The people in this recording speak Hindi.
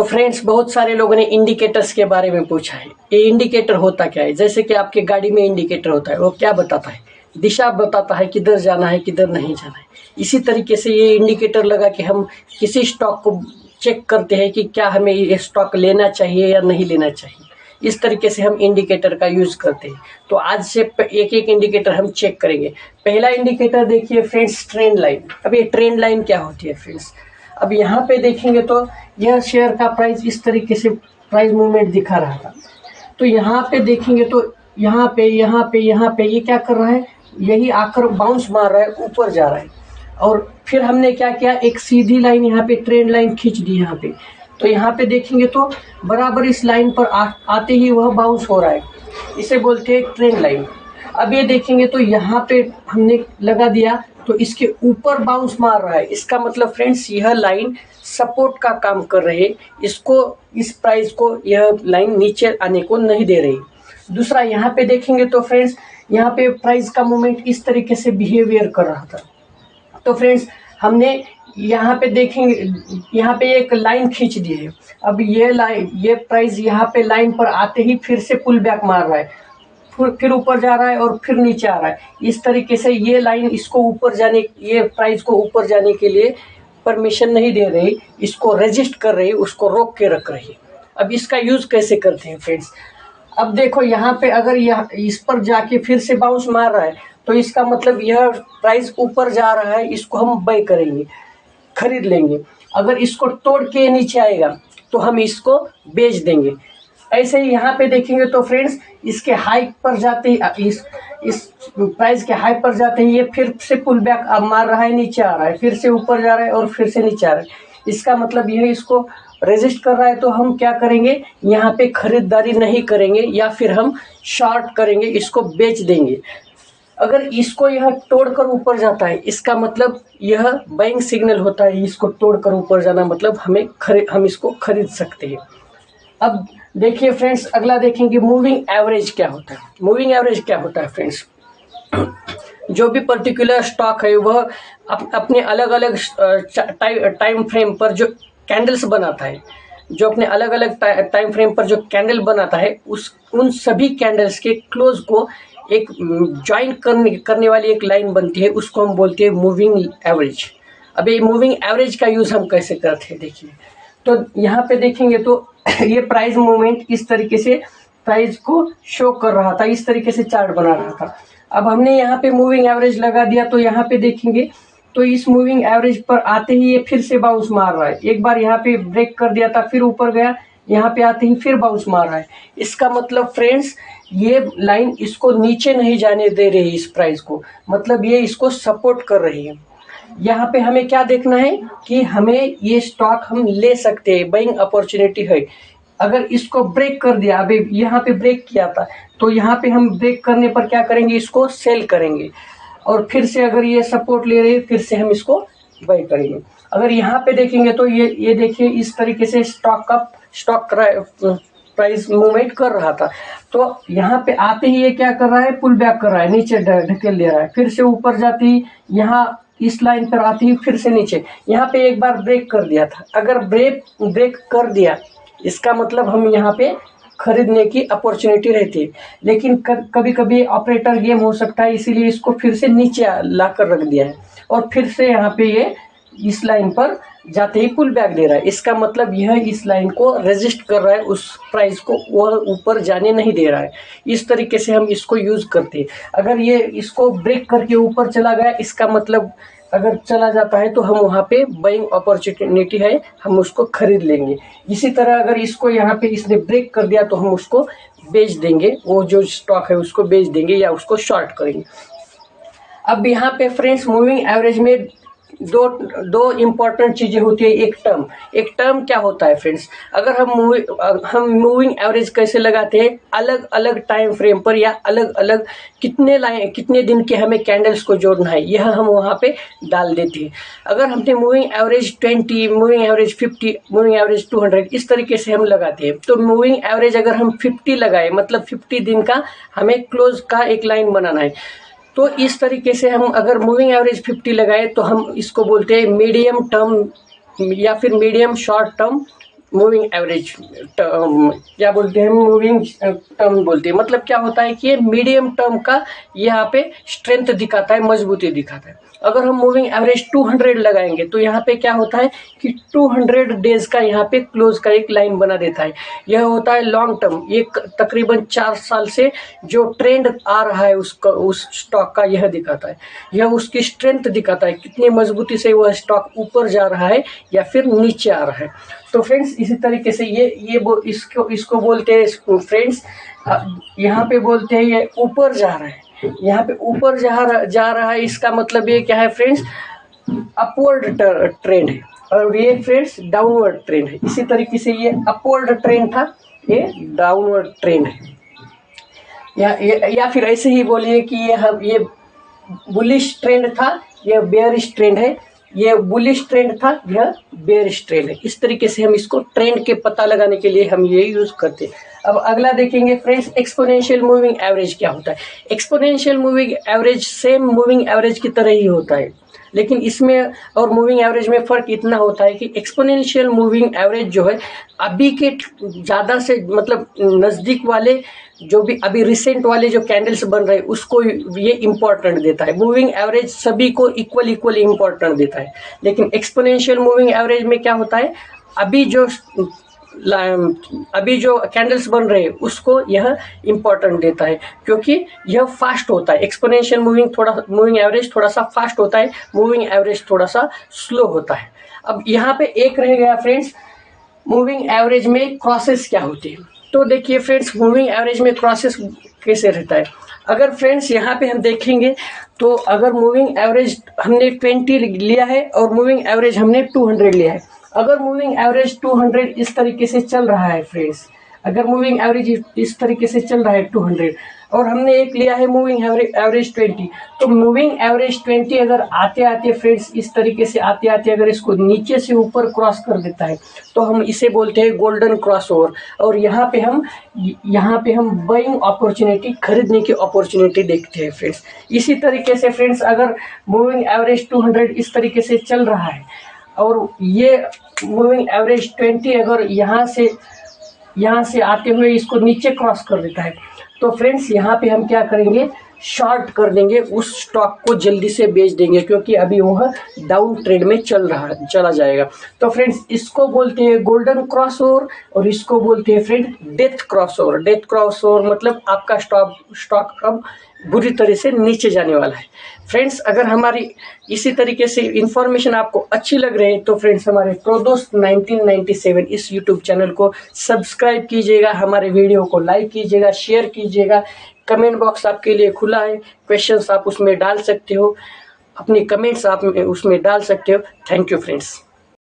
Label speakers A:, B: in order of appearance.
A: तो फ्रेंड्स, बहुत सारे लोगों ने इंडिकेटर्स के बारे में पूछा है। ये इंडिकेटर होता क्या है? जैसे कि आपके गाड़ी में इंडिकेटर होता है, वो क्या बताता है? दिशा बताता है, किधर जाना है किधर नहीं जाना है। इसी तरीके से ये इंडिकेटर लगा कि हम किसी स्टॉक को चेक करते हैं कि क्या हमें ये स्टॉक लेना चाहिए या नहीं लेना चाहिए। इस तरीके से हम इंडिकेटर का यूज करते हैं। तो आज से एक एक इंडिकेटर हम चेक करेंगे। पहला इंडिकेटर देखिए फ्रेंड्स, ट्रेंड लाइन। अब ये ट्रेंड लाइन क्या होती है फ्रेंड्स? अब यहाँ पे देखेंगे तो यह शेयर का प्राइस इस तरीके से प्राइस मूवमेंट दिखा रहा था। तो यहाँ पे देखेंगे तो यहाँ पे ये क्या कर रहा है? यही आकर बाउंस मार रहा है, ऊपर जा रहा है। और फिर हमने क्या किया, एक सीधी लाइन यहाँ पे ट्रेंड लाइन खींच दी यहाँ पे। तो यहाँ पे देखेंगे तो बराबर इस लाइन पर आते ही वह बाउंस हो रहा है। इसे बोलते हैं ट्रेंड लाइन। अब ये देखेंगे तो यहाँ पे हमने लगा दिया तो इसके ऊपर बाउंस मार रहा है। इसका मतलब फ्रेंड्स, यह लाइन सपोर्ट का काम कर रही है। इसको, इस प्राइस को यह लाइन नीचे आने को नहीं दे रही। दूसरा, यहाँ पे देखेंगे तो फ्रेंड्स, यहाँ पे प्राइस का मूवमेंट इस तरीके से बिहेवियर कर रहा था। तो फ्रेंड्स, हमने यहाँ पे देखेंगे, यहाँ पे एक लाइन खींच दी है। अब ये लाइन, ये प्राइस यहाँ पे लाइन पर आते ही फिर से पुल बैक मार रहा है, फिर ऊपर जा रहा है और फिर नीचे आ रहा है। इस तरीके से ये लाइन इसको ऊपर जाने, ये प्राइस को ऊपर जाने के लिए परमिशन नहीं दे रही, इसको रेजिस्ट कर रही, उसको रोक के रख रही। अब इसका यूज कैसे करते हैं फ्रेंड्स? अब देखो यहाँ पे अगर यह इस पर जाके फिर से बाउंस मार रहा है तो इसका मतलब यह प्राइस ऊपर जा रहा है, इसको हम बाय करेंगे, खरीद लेंगे। अगर इसको तोड़ के नीचे आएगा तो हम इसको बेच देंगे। ऐसे ही यहाँ पे देखेंगे तो फ्रेंड्स, इसके हाई पर जाते ही, इस प्राइस के हाई पर जाते ही ये फिर से पुल बैक अब मार रहा है, नीचे आ रहा है, फिर से ऊपर जा रहा है और फिर से नीचे आ रहा है। इसका मतलब यह इसको रेजिस्ट कर रहा है। तो हम क्या करेंगे, यहाँ पे खरीदारी नहीं करेंगे या फिर हम शॉर्ट करेंगे, इसको बेच देंगे। अगर इसको यह तोड़कर ऊपर जाता है, इसका मतलब यह बाइंग सिग्नल होता है। इसको तोड़कर ऊपर जाना मतलब हम इसको खरीद सकते हैं। अब देखिए फ्रेंड्स, अगला देखेंगे मूविंग एवरेज क्या होता है। मूविंग एवरेज क्या होता है फ्रेंड्स? जो भी पर्टिकुलर स्टॉक है वह अपने अलग अलग टाइम फ्रेम पर जो कैंडल्स बनाता है, जो अपने अलग अलग टाइम फ्रेम पर जो कैंडल बनाता है, उन सभी कैंडल्स के क्लोज को एक ज्वाइन करने वाली एक लाइन बनती है, उसको हम बोलते हैं मूविंग एवरेज। अब ये मूविंग एवरेज का यूज़ हम कैसे करते हैं देखिए। तो यहाँ पे देखेंगे तो ये प्राइस मूवमेंट इस तरीके से प्राइस को शो कर रहा था, इस तरीके से चार्ट बना रहा था। अब हमने यहाँ पे मूविंग एवरेज लगा दिया तो यहाँ पे देखेंगे तो इस मूविंग एवरेज पर आते ही ये फिर से बाउंस मार रहा है। एक बार यहाँ पे ब्रेक कर दिया था, फिर ऊपर गया, यहाँ पे आते ही फिर बाउंस मार रहा है। इसका मतलब फ्रेंड्स, ये लाइन इसको नीचे नहीं जाने दे रही, इस प्राइस को, मतलब ये इसको सपोर्ट कर रही है। यहाँ पे हमें क्या देखना है कि हमें ये स्टॉक हम ले सकते हैं, बाइंग अपॉर्चुनिटी है। अगर इसको ब्रेक कर दिया, अभी यहाँ पे ब्रेक किया था, तो यहाँ पे हम ब्रेक करने पर क्या करेंगे, इसको सेल करेंगे। और फिर से अगर ये सपोर्ट ले रही है, फिर से हम इसको बाय करेंगे। अगर यहाँ पे देखेंगे तो ये देखिए इस तरीके से स्टॉक प्राइस मूवमेंट कर रहा था। तो यहाँ पे आते ही ये क्या कर रहा है, पुल बैक कर रहा है, नीचे ढकेल दे रहा है, फिर से ऊपर जाती ही यहाँ इस लाइन पर आती ही फिर से नीचे। यहाँ पे एक बार ब्रेक कर दिया था, अगर ब्रेक कर दिया, इसका मतलब हम यहाँ पे खरीदने की अपॉर्चुनिटी रहती है। लेकिन कभी कभी ऑपरेटर गेम हो सकता है, इसीलिए इसको फिर से नीचे ला कर रख दिया है और फिर से यहाँ पे ये इस लाइन पर जाते ही पुल बैक दे रहा है। इसका मतलब यह इस लाइन को रेजिस्ट कर रहा है, उस प्राइस को वह ऊपर जाने नहीं दे रहा है। इस तरीके से हम इसको यूज करते हैं। अगर ये इसको ब्रेक करके ऊपर चला गया, इसका मतलब अगर चला जाता है तो हम वहाँ पे बाइंग अपॉर्चुनिटी है, हम उसको खरीद लेंगे। इसी तरह अगर इसको यहाँ पे इसने ब्रेक कर दिया तो हम उसको बेच देंगे, वो जो स्टॉक है उसको बेच देंगे या उसको शॉर्ट करेंगे। अब यहाँ पे फ्रेंड्स, मूविंग एवरेज में दो इम्पॉर्टेंट चीज़ें होती है। एक टर्म क्या होता है फ्रेंड्स? अगर हम मूविंग एवरेज कैसे लगाते हैं, अलग अलग टाइम फ्रेम पर या अलग अलग कितने दिन के हमें कैंडल्स को जोड़ना है, यह हम वहाँ पे डाल देते हैं। अगर हमने moving average 20, moving average 50, moving average 200, इस तरीके से हम लगाते हैं। तो मूविंग एवरेज अगर हम 50 लगाए, मतलब 50 दिन का हमें क्लोज का एक लाइन बनाना है। तो इस तरीके से हम अगर मूविंग एवरेज 50 लगाए तो हम इसको बोलते हैं मीडियम टर्म या फिर medium short term moving average क्या बोलते हैं, मूविंग टर्म बोलते हैं। मतलब क्या होता है कि ये मीडियम टर्म का यहाँ पे स्ट्रेंथ दिखाता है, मजबूती दिखाता है। अगर हम मूविंग एवरेज 200 लगाएंगे तो यहाँ पे क्या होता है कि 200 डेज का यहाँ पे क्लोज का एक लाइन बना देता है। यह होता है लॉन्ग टर्म, ये तकरीबन 4 साल से जो ट्रेंड आ रहा है उसका, उस स्टॉक का यह दिखाता है। यह उसकी स्ट्रेंथ दिखाता है, कितनी मजबूती से वह स्टॉक ऊपर जा रहा है या फिर नीचे आ रहा है। तो फ्रेंड्स इसी तरीके से इसको बोलते हैं फ्रेंड्स, यहाँ पे बोलते हैं ये ऊपर जा रहा है, यहाँ पे ऊपर जा रहा है। इसका मतलब ये क्या है फ्रेंड्स, अपवर्ड ट्रेंड है, और ये फ्रेंड्स डाउनवर्ड ट्रेंड है। इसी तरीके से ये अपवर्ड ट्रेंड था, ये डाउनवर्ड ट्रेंड है। या फिर ऐसे ही बोलिए कि ये बुलिश ट्रेंड था, ये बेयरिश ट्रेंड है। ये बुलिश ट्रेंड था, यह बेयरिश ट्रेंड है। इस तरीके से हम इसको ट्रेंड के पता लगाने के लिए हम ये यूज करते हैं। अब अगला देखेंगे फ्रेंड्स, एक्सपोनेंशियल मूविंग एवरेज क्या होता है। Exponential moving average same moving average की तरह ही होता है, लेकिन इसमें और मूविंग एवरेज में फ़र्क इतना होता है कि एक्सपोनेंशियल मूविंग एवरेज जो है अभी के ज़्यादा से मतलब नज़दीक वाले, जो भी अभी रिसेंट वाले जो कैंडल्स बन रहे हैं उसको ये इम्पोर्टेंट देता है। मूविंग एवरेज सभी को इक्वल इम्पोर्टेंट देता है, लेकिन एक्सपोनेंशियल मूविंग एवरेज में क्या होता है, अभी जो कैंडल्स बन रहे हैं उसको यह इम्पोर्टेंट देता है, क्योंकि यह फास्ट होता है। एक्सपोनेंशियल मूविंग एवरेज थोड़ा सा फास्ट होता है, मूविंग एवरेज थोड़ा सा स्लो होता है। अब यहाँ पे एक रह गया फ्रेंड्स, मूविंग एवरेज में क्रॉसेस क्या होते हैं। तो देखिए फ्रेंड्स, मूविंग एवरेज में क्रॉसेस कैसे रहता है। अगर फ्रेंड्स यहाँ पे हम देखेंगे तो अगर मूविंग एवरेज हमने 20 लिया है और मूविंग एवरेज हमने 200 लिया है। अगर मूविंग एवरेज 200 इस तरीके से चल रहा है फ्रेंड्स, अगर मूविंग एवरेज इस तरीके से चल रहा है 200 और हमने एक लिया है मूविंग एवरेज 20, तो मूविंग एवरेज 20 अगर आते आते फ्रेंड्स इस तरीके से आते आते अगर इसको नीचे से ऊपर क्रॉस कर देता है तो हम इसे बोलते हैं गोल्डन क्रॉसओवर। और यहाँ पे हम बाइंग अपॉर्चुनिटी, खरीदने की अपॉर्चुनिटी देखते हैं फ्रेंड्स। इसी तरीके से फ्रेंड्स अगर मूविंग एवरेज 200 इस तरीके से चल रहा है और ये मूविंग एवरेज 20 अगर यहाँ से आते हुए इसको नीचे क्रॉस कर देता है तो फ्रेंड्स यहाँ पे हम क्या करेंगे, शॉर्ट कर देंगे, उस स्टॉक को जल्दी से बेच देंगे, क्योंकि अभी वह डाउन ट्रेंड में चला जाएगा। तो फ्रेंड्स इसको बोलते हैं गोल्डन क्रॉसओवर और इसको बोलते हैं friend death crossover. Death crossover मतलब आपका स्टॉक अब बुरी तरह से नीचे जाने वाला है। फ्रेंड्स अगर हमारी इसी तरीके से इन्फॉर्मेशन आपको अच्छी लग रही है तो फ्रेंड्स हमारे प्रोदोस्त 1997 इस यूट्यूब चैनल को सब्सक्राइब कीजिएगा, हमारे वीडियो को लाइक कीजिएगा, शेयर कीजिएगा। कमेंट बॉक्स आपके लिए खुला है, क्वेश्चंस आप उसमें डाल सकते हो, अपनी कमेंट्स आप उसमें डाल सकते हो। Thank you friends.